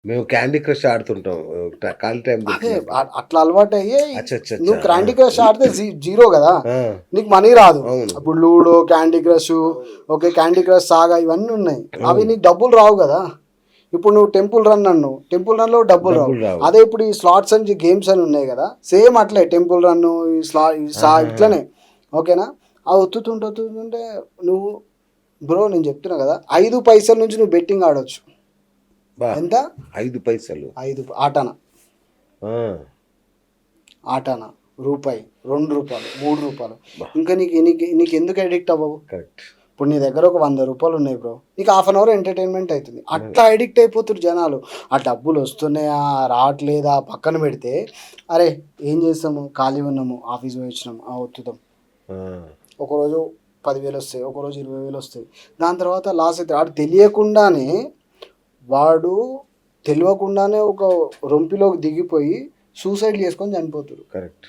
మేము candy crush ఆడుతుంటాం. ఖాళీ time అదే దొరికినప్పుడు. అట్లా అలవాటు అయ్యే అచ్చచ్చచ్చా! నువ్వు క్యాండీ క్రష్ ఆడితే జీరో కదా, ఆ! నీకు మనీ రాదు. అవును. ఇప్పుడు ludo, Candy Crush, okay, Candy Crush Saga ఇవన్నీ ఉన్నాయి, అవి నీకు డబ్బులు రావు కదా. ఇప్పుడు నువ్వు టెంపుల్ రన్ అన్నావు, టెంపుల్ రన్లో డబ్బులు రావు. అదే ఇప్పుడు ఈ స్లాట్స్ అని గేమ్స్ అని ఉన్నాయి కదా, సేమ్ అట్లే టెంపుల్ రన్, ఇట్లనే, ఓకేనా. అవి ఒత్తుతుంటే నువ్వు బ్రో నేను చెప్తున్నా కదా, 5 పైసల నుంచి నువ్వు బెట్టింగ్ ఆడొచ్చు. ఎంత? 5 పైసలు. 5 ఆటానా రూపాయి, 2 రూపాయలు, 3 రూపాయలు. ఇంకా నీకు ఎందుకు అడిక్ట్ అవ్వవు? కరెక్ట్. ఇప్పుడు నీ దగ్గర ఒక 100 రూపాయలు ఉన్నాయి బ్రో, నీకు ½ అవర్ ఎంటర్టైన్మెంట్ అవుతుంది. అట్లా అడిక్ట్ అయిపోతారు జనాలు. ఆ డబ్బులు వస్తున్నాయా రావట్లేదా పక్కన పెడితే, అరే ఏం చేస్తాము, ఖాళీ ఉన్నాము, ఆఫీస్ పోయి వచ్చినాము, ఒత్తుతాం. ఒకరోజు 10,000 వస్తాయి, ఒకరోజు 20,000 వస్తాయి. దాని తర్వాత లాస్ అవుతాయి. వాడు తెలియకుండానే ఒక రొంపిలోకి దిగిపోయి సూసైడ్ చేసుకొని చనిపోతారు. కరెక్ట్.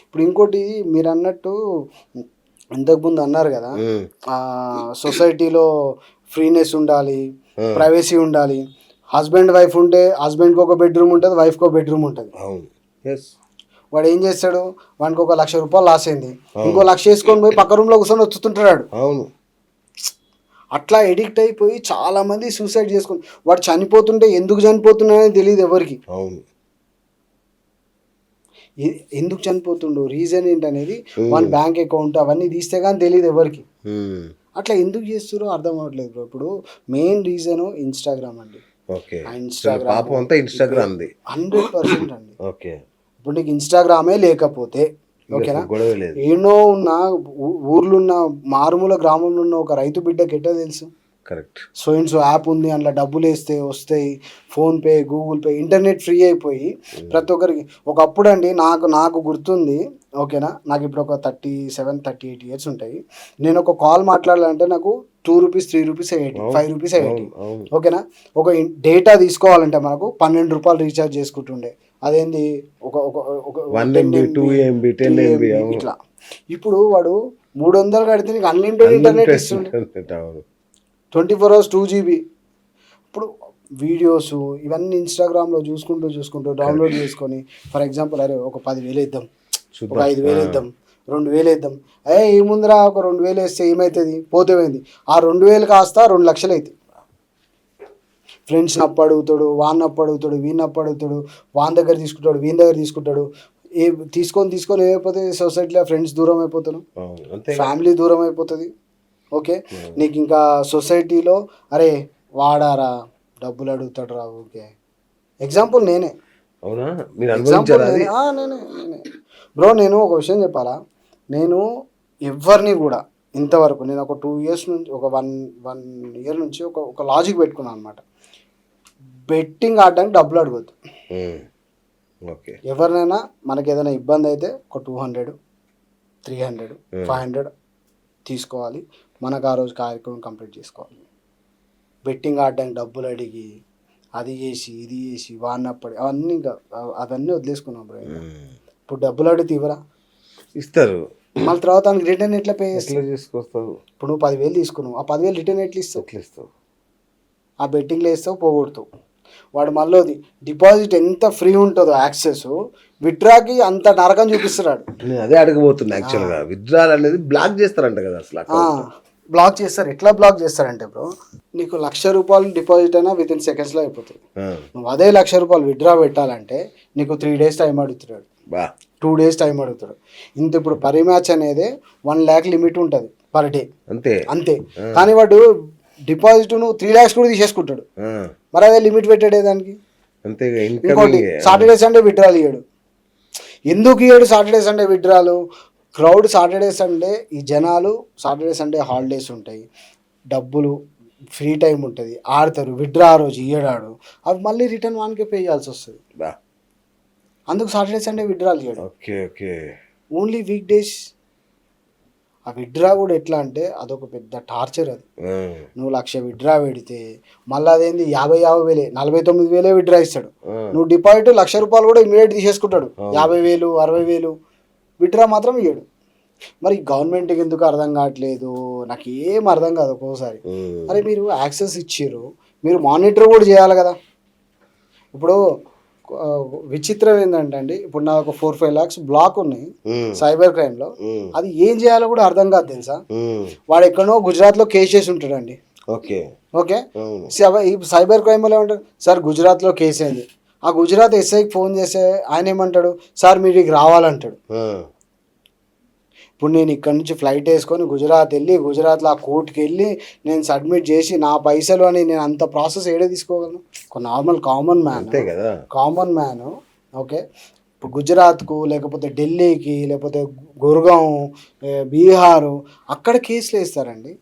ఇప్పుడు ఇంకోటి మీరు అన్నట్టు ఇంతకుముందు అన్నారు కదా, సొసైటీలో ఫ్రీనెస్ ఉండాలి, ప్రైవసీ ఉండాలి. హస్బెండ్ వైఫ్ ఉంటే హస్బెండ్కి ఒక బెడ్రూమ్ ఉంటుంది, వైఫ్కి ఒక బెడ్రూమ్ ఉంటుంది. వాడు ఏం చేస్తాడు, వానికి ఒక 1,00,000 రూపాయలు లాస్ అయింది, ఇంకో 1,00,000 వేసుకొని పోయి పక్క రూమ్లో కూర్చొని వచ్చుతుంటాడు. అట్లా ఎడిక్ట్ అయిపోయి చాలామంది సూసైడ్ చేసుకుని, వాడు చనిపోతుంటే ఎందుకు చనిపోతున్నాడని తెలియదు ఎవరికి. ఎందుకు చనిపోతుండో, రీజన్ ఏంటనేది, వన్ బ్యాంక్ అకౌంట్ అవన్నీ తీస్తే కానీ తెలియదు ఎవరికి. అట్లా ఎందుకు చేస్తారో అర్థం అవ్వట్లేదు బ్రో. ఇప్పుడు మెయిన్ రీజన్ ఇన్స్టాగ్రామ్ అండి. ఇన్స్టాగ్రామ్ 100% అండి. ఇప్పుడు నీకు ఇన్స్టాగ్రామే లేకపోతే, ఓకేనా, ఎన్నో ఉన్న ఊర్లున్న మారుమూల గ్రామంలో ఉన్న ఒక రైతు బిడ్డకి ఎట్టో తెలుసు. కరెక్ట్. సో యాప్ ఉంది, అందులో డబ్బులు వేస్తే వస్తాయి, PhonePe, Google pay, internet free అయిపోయి ప్రతి ఒక్కరికి. ఒకప్పుడు అండి నాకు గుర్తుంది, ఓకేనా, నాకు ఇప్పుడు ఒక 37-38 ఇయర్స్ ఉంటాయి. నేను ఒక కాల్ మాట్లాడాలంటే నాకు 2 రూపీస్, 3 రూపీస్, 5 రూపీస్, ఓకేనా. ఒక డేటా తీసుకోవాలంటే మనకు 12 రూపాయలు రీఛార్జ్ చేసుకుంటుండే. అదేంది ఒక 1 MB 2 MB 10 MB ఇట్లా. ఇప్పుడు వాడు 300 కడితే నీకు అన్లిమిటెడ్ ఇంటర్నెట్ ఇస్తుండే, 24 hours 2 GB. ఇప్పుడు వీడియోస్ ఇవన్నీ ఇన్స్టాగ్రామ్లో చూసుకుంటూ డౌన్లోడ్ చేసుకొని, ఫర్ ఎగ్జాంపుల్ అరే ఒక 10,000 వేద్దాం, ఒక 5,000 వేద్దాం, 2,000 వేద్దాం. ఏముందిరా ఒక 2,000 వేస్తే ఏమవుతుంది, పోతే పోయింది. ఆ 2,000 కాస్త 2 లక్షలు అవుతాయి. ఫ్రెండ్స్ అప్పు అడుగుతాడు, వాడిని అప్పు అడుగుతాడు, వీడిని అప్పు అడుగుతాడు, వాని దగ్గర తీసుకుంటాడు, వీని దగ్గర తీసుకుంటాడు. తీసుకొని ఏమైపోతుంది, సొసైటీలో ఫ్రెండ్స్ దూరం అయిపోతాను, ఫ్యామిలీ దూరం అయిపోతుంది. ఓకే, నీకు ఇంకా సొసైటీలో అరే వాడారా డబ్బులు అడుగుతాడు రా. ఓకే, ఎగ్జాంపుల్ నేనే బ్రో. నేను ఒక విషయం చెప్పాలా, నేను ఎవరిని కూడా ఇంతవరకు, నేను ఒక 2 years నుంచి, ఒక 1 year నుంచి ఒక లాజిక్ పెట్టుకున్నాను అనమాట. బెట్టింగ్ ఆడడానికి డబ్బులు అడగద్దు. ఎవరినైనా మనకి ఏదైనా ఇబ్బంది అయితే ఒక 200, 300, 500 తీసుకోవాలి, మనకు ఆ రోజు కార్యక్రమం కంప్లీట్ చేసుకోవాలి. బెట్టింగ్ ఆడడానికి డబ్బులు అడిగి అది చేసి ఇది చేసి వాడినప్పుడు అవన్నీ వదిలేసుకున్నాం బ్రో. ఇప్పుడు డబ్బులు అడిగితే ఇవ్వరా, ఇస్తారు. మళ్ళీ తర్వాత దానికి రిటర్న్ ఎట్లా పే చేసుకొస్తావు? ఇప్పుడు నువ్వు 10,000 తీసుకున్నావు, ఆ 10,000 రిటర్న్ ఎట్లా ఇస్తావు? ఆ బెట్టింగ్లో వేస్తావు, పోగొడతావు. వాడు మళ్ళీ డిపాజిట్ ఎంత ఫ్రీ ఉంటుందో యాక్సెస్, విత్డ్రాకి అంత నరకం చూపిస్తున్నాడు. అదే అడగబోతున్నా, యాక్చువల్గా విత్డ్రాల్ అనేది బ్లాక్ చేస్తారంట కదా అసలు. బ్లాక్ చేస్తారు. ఎట్లా బ్లాక్ చేస్తారంటే బ్రో, నీకు 1,00,000 రూపాయలు డిపాజిట్ అయినా వితిన్ సెకండ్స్లో అయిపోతుంది. నువ్వు అదే 1,00,000 రూపాయలు విత్డ్రా పెట్టాలంటే నీకు 3 days టైం అడుగుతున్నాడు, 2 days టైం అడుగుతాడు. ఇంత ఇప్పుడు పర్ మ్యాచ్ అనేది 1 lakh లిమిట్ ఉంటుంది పర్ డే, అంతే. కానీ వాడు డిపాజిట్ నువ్వు 3 lakhs కూడా తీసేసుకుంటాడు. మరి అదే లిమిట్ పెట్టాడే దానికి. ఇంకోటి సాటర్డే సండే విత్డ్రాల్ ఇయ్యాడు. ఎందుకు ఇయ్యాడు Saturday Sunday withdrawal? Crowd Saturday Sunday, ఈ జనాలు సాటర్డే సండే హాలిడేస్ ఉంటాయి, డబ్బులు ఫ్రీ టైం ఉంటుంది, ఆడతారు. విత్డ్రా ఆ రోజు ఇయ్యడాడు, అవి మళ్ళీ రిటర్న్ వానికే పే చేయాల్సి వస్తుంది. అందుకు సాటర్డే సండే విత్డ్రాల్ ఇయ్యాడు. Only week days. ఆ విత్డ్రా కూడా ఎట్లా అంటే అదొక పెద్ద టార్చర్. అది నువ్వు 1,00,000 విత్డ్రా పెడితే మళ్ళీ అదేంది 50,000 49,000 విత్డ్రా ఇస్తాడు. నువ్వు డిపాజిట్ 1,00,000 రూపాయలు కూడా ఇమీడియట్ తీసేసుకుంటాడు. 50,000 60,000 విత్డ్రా మాత్రం ఇయ్యాడు. మరి గవర్నమెంట్కి ఎందుకు అర్థం కావట్లేదు, నాకు ఏం అర్థం కాదు ఒక్కోసారి. అరే మీరు యాక్సెస్ ఇచ్చారు, మీరు మానిటర్ కూడా చేయాలి కదా. ఇప్పుడు ఆ, విచిత్రం ఏంటంటే అండి, ఇప్పుడు నాకు ఒక 4-5 lakhs బ్లాక్ ఉన్నాయి సైబర్ క్రైమ్లో. అది ఏం చేయాలో కూడా అర్థం కాదు తెలుసా. వాడు ఎక్కడో గుజరాత్లో కేసు చేసి ఉంటాడండి. ఓకే ఓకే, ఈ సైబర్ క్రైమ్లో ఏమంటారు, సార్ గుజరాత్లో కేసు అయింది. ఆ గుజరాత్ ఎస్ఐకి ఫోన్ చేస్తే ఆయన ఏమంటాడు, సార్ మీరు ఇక రావాలంటాడు. ఇప్పుడు నేను ఇక్కడ నుంచి ఫ్లైట్ వేసుకొని గుజరాత్ వెళ్ళి గుజరాత్లో ఆ కోర్టుకి వెళ్ళి నేను సబ్మిట్ చేసి నా పైసలు అని నేను అంత ప్రాసెస్ ఏడే తీసుకోగలను. ఒక నార్మల్ కామన్ మ్యాన్ ఓకే, ఇప్పుడు గుజరాత్కు లేకపోతే ఢిల్లీకి లేకపోతే గుర్గాం బీహారు అక్కడ కేసులు వేస్తారండి.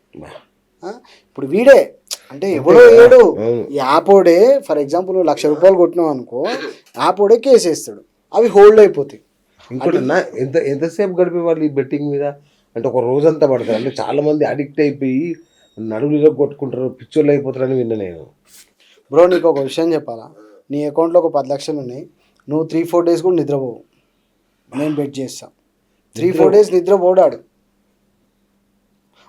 ఇప్పుడు వీడే అంటే ఎవడో ఏడు యాపోడే, ఫర్ ఎగ్జాంపుల్ నువ్వు 1,00,000 రూపాయలు కొట్టినావు అనుకో, యాపోడే కేసు వేస్తాడు, అవి హోల్డ్ అయిపోతాయి. ఇంకోటి ఎంతసేపు గడిపే వాళ్ళు ఈ బెట్టింగ్ మీద అంటే ఒక రోజంతా పడతారు. అంటే చాలా మంది అడిక్ట్ అయిపోయి నడువులో కొట్టుకుంటారు, పిచ్చోళ్ళు అయిపోతారని విన్నా నేను. బ్రో నీకు ఒక విషయం చెప్పాలా, నీ అకౌంట్లో ఒక 10 లక్షలు ఉన్నాయి, నువ్వు 3-4 days కూడా నిద్రపోవు. నేను బెట్ చేస్తాను 3-4 days నిద్రపోడాడు.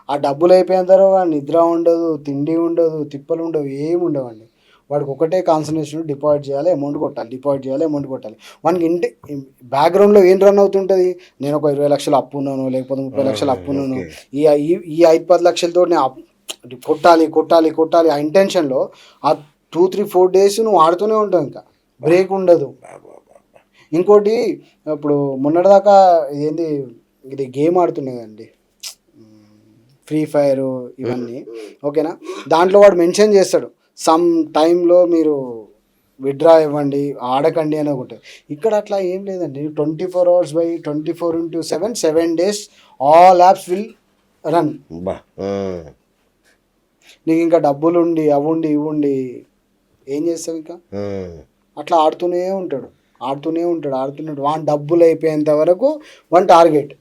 ఆ డబ్బులు అయిపోయిన తర్వాత నిద్ర ఉండదు, తిండి ఉండదు, తిప్పలు ఉండవు, ఏమి ఉండవండి. వాడికి ఒకటే కాన్సన్ట్రేషన్, డిపాజిట్ చేయాలి, అమౌంట్ కొట్టాలి, డిపాజిట్ చేయాలి, అమౌంట్ కొట్టాలి. వానికి ఇంటి బ్యాక్గ్రౌండ్లో ఏం రన్ అవుతుంటుంది, నేను ఒక 20 లక్షలు అప్పు ఉన్నాను, లేకపోతే 30 లక్షలు అప్పు ఉన్నాను, ఈ 5-10 లక్షలతో నేను కొట్టాలి కొట్టాలి కొట్టాలి, ఆ ఇంటెన్షన్లో ఆ 2-3-4 days నువ్వు ఆడుతూనే ఉంటావు, ఇంకా బ్రేక్ ఉండదు. ఇంకోటి, ఇప్పుడు మొన్నటిదాకా ఏంది ఇది గేమ్ ఆడుతుండే కదండి, ఫ్రీ ఫైర్ ఇవన్నీ, ఓకేనా. దాంట్లో వాడు మెన్షన్ చేస్తాడు, సమ్ టైంలో మీరు విత్డ్రా ఇవ్వండి, ఆడకండి అని ఒకటి. ఇక్కడ అట్లా ఏం లేదండి, 24 hours by 24/7 7 days all apps will run. నీకు ఇంకా డబ్బులు ఉండి అవుండి ఇవ్వండి ఏం చేస్తావు, ఇంకా అట్లా ఆడుతూనే ఉంటాడు. వాని డబ్బులు అయిపోయేంత వరకు వాని టార్గెట్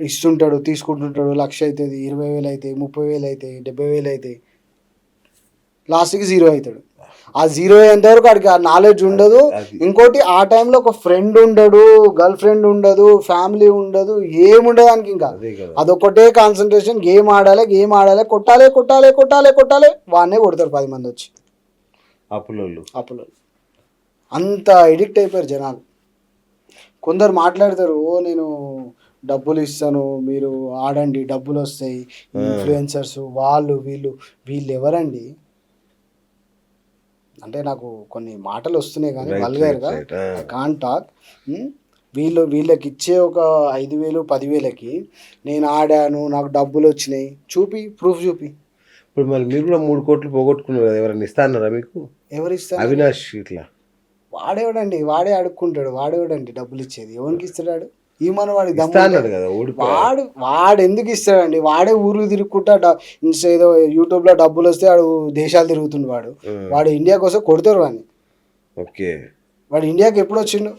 ఇస్తుంటాడు, తీసుకుంటుంటాడు. 1,00,000 అవుతుంది, 20,000 అవుతాయి, 30,000 అవుతాయి, 70,000 అవుతాయి, లాస్ట్కి 0 అవుతాడు. ఆ 0 అయ్యేంత వరకు వాడికి ఆ నాలెడ్జ్ ఉండదు. ఇంకోటి, ఆ టైంలో ఒక ఫ్రెండ్ ఉండడు, గర్ల్ ఫ్రెండ్ ఉండదు, ఫ్యామిలీ ఉండదు, ఏముండదు దానికి. ఇంకా అదొకటే కాన్సన్ట్రేషన్, గేమ్ ఆడాలి, కొట్టాలి కొట్టాలి కొట్టాలి కొట్టాలి, వాడినే కొడతారు 10 మంది వచ్చి. అప్పులు అంత ఎడిక్ట్ అయిపోయారు జనాలు. కొందరు మాట్లాడతారు, నేను డబ్బులు ఇస్తాను, మీరు ఆడండి, డబ్బులు వస్తాయి, ఇన్ఫ్లుయెన్సర్స్ వాళ్ళు వీళ్ళు ఎవరండి అంటే నాకు కొన్ని మాటలు వస్తున్నాయి కానీ వల్గర్గా ఐ కాంట్ టాక్. వీళ్ళకి ఇచ్చే ఒక 5,000 10,000కి నేను ఆడాను, నాకు డబ్బులు వచ్చినాయి, ప్రూఫ్ చూపి. ఇప్పుడు మరి మీరు కూడా 3 కోట్లు పోగొట్టుకున్నారు కదా, ఎవరైనా ఇస్తా అన్నారా మీకు? ఎవరు ఇస్తారు? అవినాష్ ఇట్లా వాడే అడుక్కుంటాడు, వాడేవాడండి డబ్బులు ఇచ్చేది, ఎవరికి ఇస్తాడు? ఈ మన వాడికి వాడు ఎందుకు ఇస్తాడండి? వాడే ఊరు తిరుగుకుంటా ఏదో యూట్యూబ్లో డబ్బులు వస్తే వాడు దేశాలు తిరుగుతుండు. వాడు ఇండియా కోసం కొడతారు వాడిని. ఓకే, వాడు ఇండియాకి ఎప్పుడు వచ్చిండు?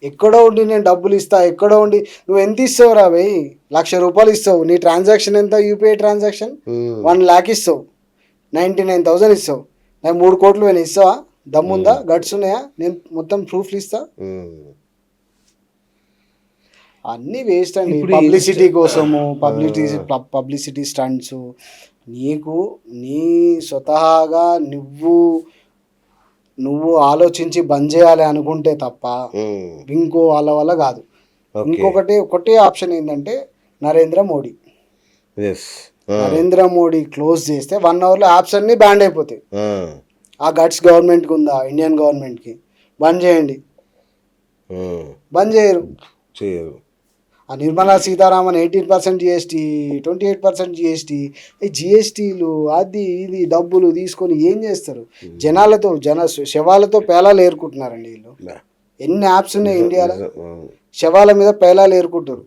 ఎక్కడో ఉండి నేను డబ్బులు ఇస్తా, ఎక్కడో ఉండి నువ్వు ఎంత ఇస్తావు రా భయ్? 1,00,000 రూపాయలు ఇస్తావు, నీ ట్రాన్సాక్షన్ ఎంత? యూపీఐ ట్రాన్సాక్షన్ 1 lakh ఇస్తావు, 99,000 ఇస్తావు, నాకు 3 కోట్లు పోయినా ఇస్తావా? దమ్ముందా? గట్స్ ఉన్నాయా? నేను మొత్తం ప్రూఫ్లు ఇస్తా. అన్నీ వేస్ట్ అండి, పబ్లిసిటీ కోసము, పబ్లిసిటీ స్టంట్స్. నీ స్వతహాగా నువ్వు ఆలోచించి బంద్ చేయాలి అనుకుంటే తప్ప ఇంకో వాళ్ళ వల్ల కాదు. ఒకటే ఆప్షన్ ఏంటంటే నరేంద్ర మోడీ క్లోజ్ చేస్తే 1 hourలో యాప్స్ అన్నీ బ్యాన్ అయిపోతాయి. ఆ గట్స్ గవర్నమెంట్కి ఉందా? ఇండియన్ గవర్నమెంట్కి. బంద్ చేయండి, బంద్ చేయరు. ఆ నిర్మలా సీతారామన్ 18% GST, 28% GST, GSTలు అది ఇది డబ్బులు తీసుకొని ఏం చేస్తారు? శవాలతో పేలాలు ఏరుకుంటున్నారండి వీళ్ళు. ఎన్ని యాప్స్ ఉన్నాయి ఇండియాలో, శవాల మీద పేలాలు ఏరుకుంటారు.